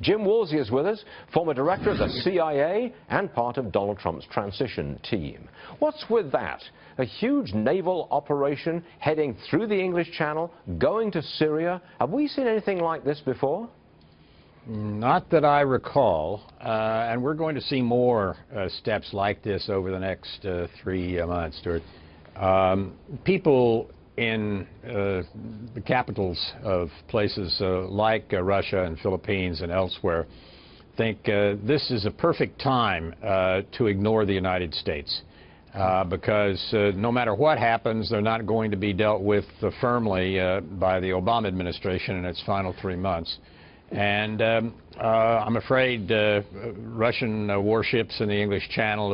Jim Woolsey is with us, former director of the CIA and part of Donald Trump's transition team. What's with that? A huge naval operation heading through the English Channel, going to Syria. Have we seen anything like this before? Not that I recall, and we're going to see more steps like this over the next 3 months, Stuart. People in the capitals of places like Russia and Philippines and elsewhere think this is a perfect time to ignore the United States because no matter what happens, they're not going to be dealt with firmly by the Obama administration in its final 3 months. And I'm afraid Russian warships in the English Channel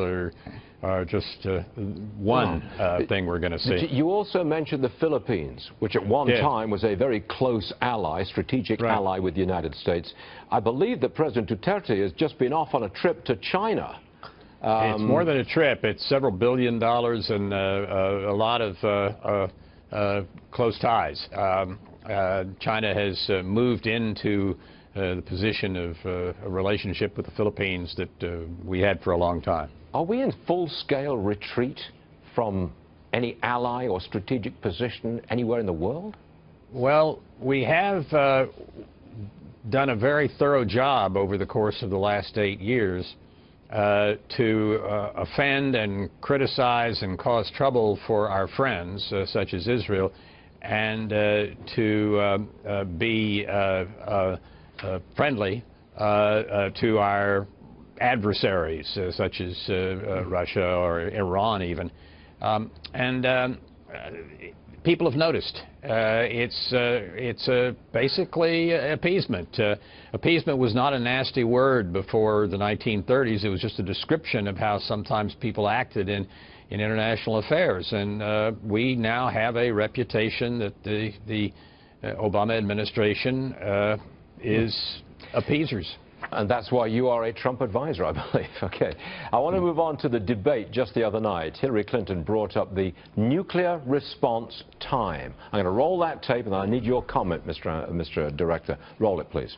are just one thing we're going to see. You also mentioned the Philippines, which at one time was a very close ally, strategic ally with the United States. I believe that President Duterte has just been off on a trip to China. It's more than a trip. It's several $1 billion and a lot of close ties. China has moved into the position of a relationship with the Philippines that we had for a long time. Are we in full-scale retreat from any ally or strategic position anywhere in the world? Well, we have done a very thorough job over the course of the last 8 years to offend and criticize and cause trouble for our friends, such as Israel, and to be friendly to our adversaries, such as Russia or Iran even. People have noticed. It's basically appeasement. Appeasement was not a nasty word before the 1930s. It was just a description of how sometimes people acted in international affairs. And we now have a reputation that the Obama administration is appeasers. And that's why you are a Trump advisor, I believe. Okay. I want to move on to the debate just the other night. Hillary Clinton brought up the nuclear response time. I'm going to roll that tape, and I need your comment, Mr. Director. Roll it, please.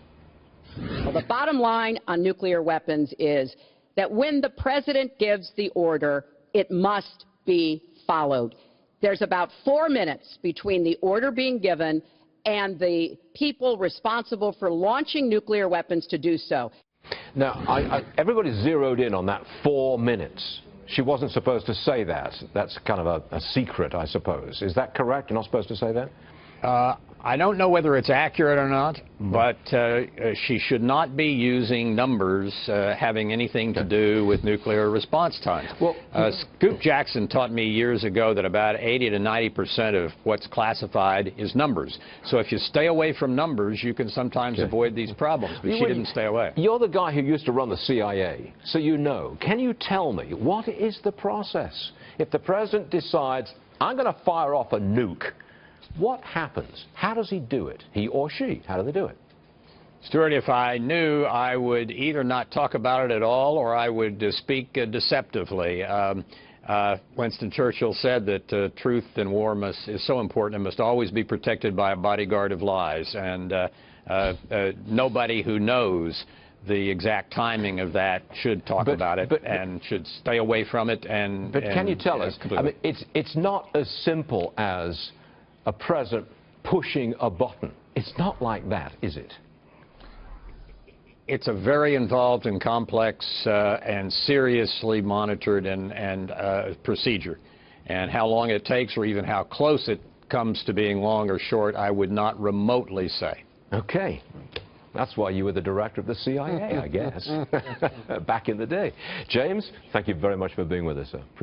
Well, the bottom line on nuclear weapons is that when the president gives the order, it must be followed. There's about 4 minutes between the order being given and the people responsible for launching nuclear weapons to do so. Now, everybody zeroed in on that 4 minutes. She wasn't supposed to say that. That's kind of a secret, I suppose. Is that correct? You're not supposed to say that? I don't know whether it's accurate or not, but she should not be using numbers having anything to do with nuclear response time. Well, Scoop Jackson taught me years ago that about 80 to 90% of what's classified is numbers. So if you stay away from numbers, you can sometimes avoid these problems, but she didn't stay away. You're the guy who used to run the CIA, so you know. Can you tell me, what is the process? If the president decides, I'm going to fire off a nuke, what happens? How does he do it? He or she? How do they do it? Stuart, if I knew, I would either not talk about it at all or I would speak deceptively. Winston Churchill said that truth in war is so important, it must always be protected by a bodyguard of lies. And nobody who knows the exact timing of that should talk about it and should stay away from it. But can you tell us? I mean, it's not as simple as a president pushing a button. It's not like that, is it? It's a very involved and complex and seriously monitored and procedure. And how long it takes or even how close it comes to being long or short, I would not remotely say. Okay. That's why you were the director of the CIA, I guess, back in the day. James, thank you very much for being with us, sir.